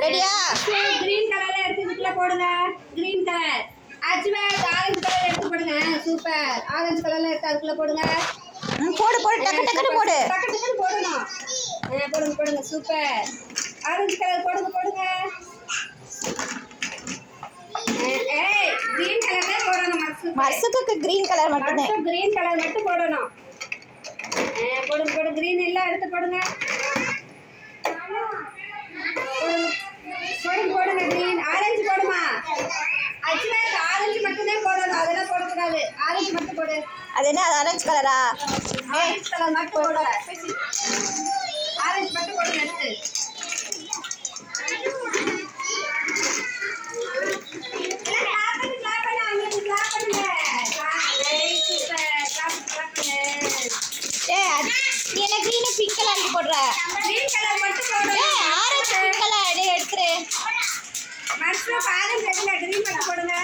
ரெடியா? கிரீன் கலர்ல எடுத்து இதுக்குள்ள போடுங்க. Green colour. அஜ்வாக் ஆரஞ்சு கலர் எடுத்து போடுங்க. சூப்பர். ஆரஞ்சு கலர்ல எடுத்து அதுக்குள்ள போடுங்க. போடு போடு டக்கு டக்குன்னு போடு. டக்கு டக்குன்னு போடணும். போடுங்க போடுங்க. சூப்பர். ஆரஞ்சு கலர் போடுங்க போடுங்க. கிரீன் கலர்ல போடணும் மர்சூக்கு. மர்சூக்கு கிரீன் கலர் மட்டும் தான். கிரீன் கலர் மட்டும் போடணும். போடுங்க போடுங்க. கிரீன் எல்லாம் எடுத்து போடுங்க. போடுங்க போடுங்க. கிரீன் ஆரஞ்சு போடுமா? அஜ்வாக் ஆரஞ்சு மட்டும் தான் போடணும். அதெல்லாம் போடக்கூடாது. ஆரஞ்சு மட்டும் போடு. அது என்ன ஆரஞ்சு கலரா? ஆரஞ்சு கலர் மட்டும் போடுங்க. ஆரஞ்சு மட்டும் போடுங்க. எடுத்து நீ என்ன கிரீன் பிங்க் கலர் போடுற? கிரீன் கலர் மட்டும் போடு. ஆரஞ்சு பிங்க் கலர் அடி எடுத்துரு. மர்சூக் ஆரஞ்சு எடுங்க. கிரீன் மட்டும் போடுங்க.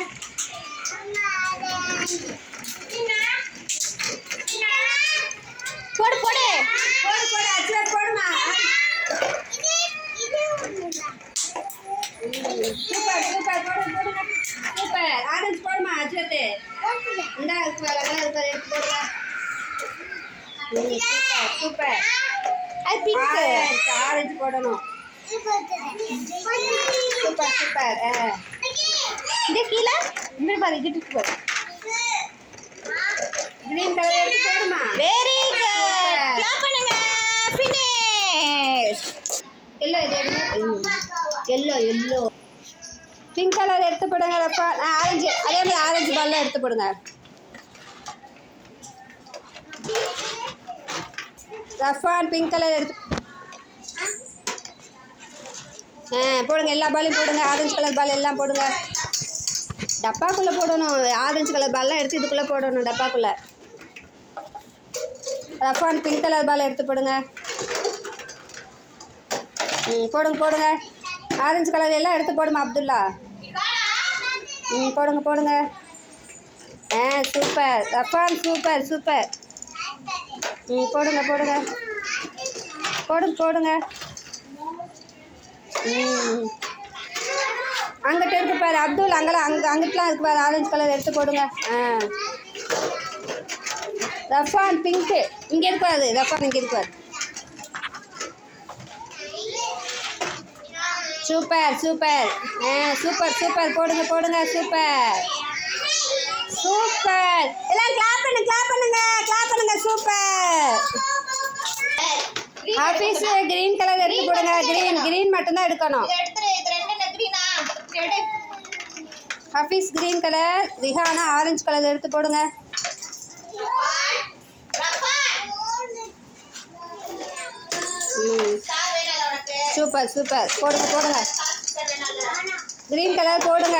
போடு போடு போடு போடு. அஜ்வாக் போடுமா? Super super. போடுங்க போடுங்க. சூப்பர். ஆரஞ்சு போடுமா? அஜ்வாக் இந்தா இருக்கு வேற எடுத்து போடுங்க. Super super. அது பிங்க். ஆரஞ்சு போடணும். Super super. இது கீழே இந்த பாரு கிட்ட பாரு. கிரீன் கலர் எடுத்து போடுமா? Very good. கிளாப் பண்ணுங்க. ஃபினிஷ். எல்லோ இது எடுங்க. Yellow yellow. பிங்க் கலர் எடுத்து போடுங்க. ஆரஞ்சு அதே மாதிரி ஆரஞ்சு பால்லாம் எடுத்து போடுங்க. ரஃபான் பிங்க் கலர் எடுத்து போடுங்க. எல்லா பாலையும் போடுங்க. ஆரஞ்சு கலர் பால் எல்லாம் போடுங்க. டப்பாக்குள்ளே போடணும். ஆரஞ்சு கலர் பால்லாம் எடுத்து இதுக்குள்ளே போடணும் டப்பாக்குள்ளே. ரஃபான் பிங்க் கலர் பால் எடுத்து போடுங்க. போடுங்க போடுங்க. ஆரஞ்சு கலர் எல்லாம் எடுத்து போடுமா அப்துல்லா? போடுங்க போடுங்க. சூப்பர் ரஃபான். Super super. போடுங்க போடுங்க. போடுங்க போடுங்க. அங்கிட்ட இருக்கு பாரு அப்துல். அங்கெல்லாம் அங்கிட்டலாம் இருக்கு பாரு. ஆரஞ்சு கலர் எடுத்து போடுங்க. ரஃபான் பிங்க்கு இங்கே இருப்பாரு. ரஃபான் இங்கே இருப்பார். Super super. Super super. போடுங்க போடுங்க. Super super. எல்லாம் கிளாப் பண்ணுங்க கிளாப் பண்ணுங்க கிளாப் பண்ணுங்க. சூப்பர். ஆஃபீஸ் கிரீன் கலர் எடுத்து போடுங்க. கிரீன் கிரீன் மட்டும்தான் எடுக்கணும். Hafeez green colour. Rihana orange colour எடுத்து போடுங்க. Super super. போடுங்க போடுங்க. கிரீன் கலர் போடுங்க.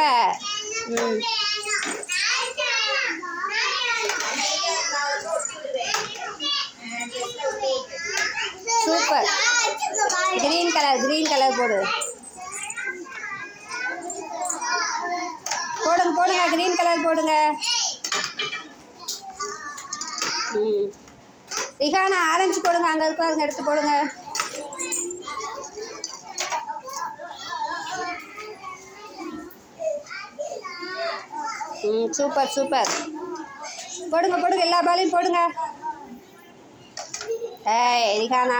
சூப்பர். கிரீன் கலர் போடு. போடுங்க போடுங்க. கிரீன் கலர் போடுங்க. ரிஹானா ஆரஞ்சு போடுங்க. அங்கே இருக்காங்க எடுத்து போடுங்க. Super super. போடுங்க போடுங்க. எல்லா பாலையும் போடுங்க. ரிஹானா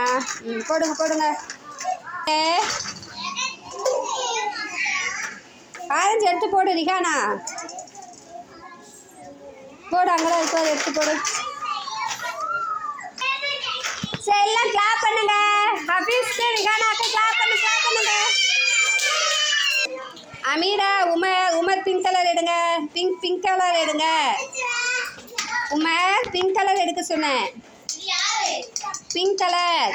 போடுங்க போடுங்க. ஆரஞ்சு எடுத்து போடு ரிஹானா. போடு. அங்கெல்லாம் இருப்பாரு. எடுத்து போடு. சரி எல்லாம் கிளாப் பண்ணுங்க. ஹபீஸ்க்கு ரிஹானாக்கு கிளாப் பண்ணுங்க. அமீரா உமர் பிங்க் கலர் எடுங்க. பிங்க் கலர் எடுங்க. உமர் பிங்க் கலர் எடுக்க சொன்னேன். Pink colour.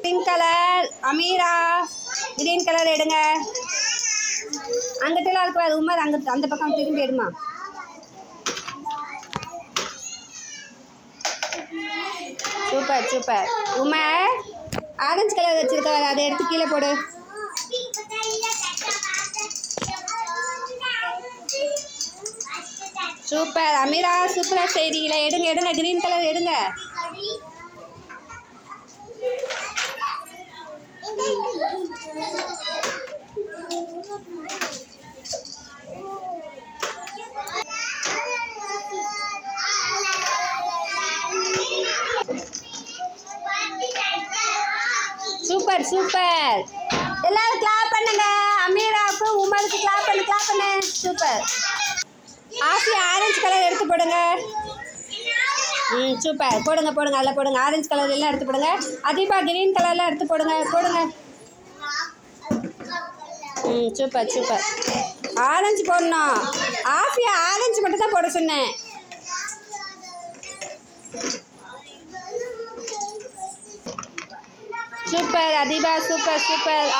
Pink colour. Ameera green colour எடுங்க. அங்கிட்டலாம் இருக்காது. உமர் அங்கிட்ட அந்த பக்கம் திரும்பி எடுமா. Super super. Umar orange colour வச்சிருக்காரு. அதை எடுத்து கீழே போடு. சூப்பர் அமீரா. சூப்பராக செய்றீங்களே. எடுங்க எடுங்க. கிரீன் கலர் எடுங்க. Super super. எல்லாரும் கிளாப் பண்ணுங்க. அமீராவுக்கு உமருக்கு கிளாப் பண்ணு. சூப்பர். ஆசியா ஆரஞ்சு கலர் எடுத்து போடுங்க. சூப்பர். போடுங்க அதில் போடுங்க. ஆரஞ்சு கலர் எல்லாம் எடுத்து போடுங்க. அதிபா கிரீன் கலர்லாம் எடுத்து போடுங்க. சூப்பர். ஆரஞ்சு போடணும். ஆஃபியா ஆரஞ்சு மட்டும் தான் போட சொன்னேன். Super Athiba super.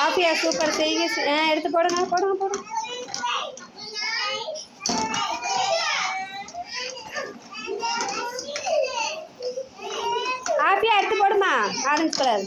Afiya super. செய்யுங்க. எடுத்து போடுங்க. ஆஃபியா எடுத்து போடுமா ஆரஞ்சு கலர்.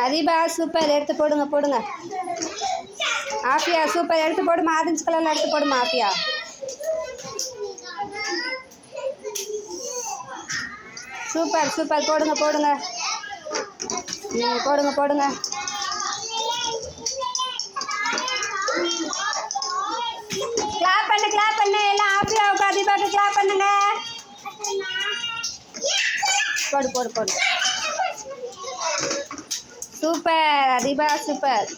அதிபா சூப்பர். எடுத்து போடுங்க. ஆஃபியா சூப்பர். எடுத்து போடுமா. ஆரஞ்சு கலரில் எடுத்து போடுமா ஆஃபியா. சூப்பர். போடுங்க. போடுங்க. கிளாப் பண்ணு. எல்லாம் ஆஃபியாவுக்கு அதிபாவுக்கு கிளாப் பண்ணுங்க. போடு. Super Athiba super.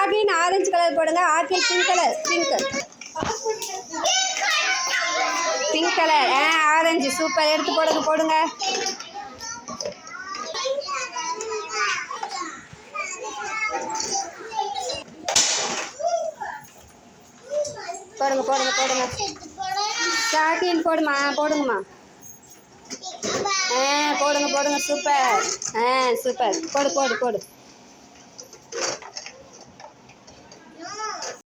Again orange colour போடுங்க. Again pink colour. Orange super. எடுத்து போடுங்க. போடுங்க. ஷாக்கின் போடுங்கம்மா. போடுங்க. சூப்பர். போடு.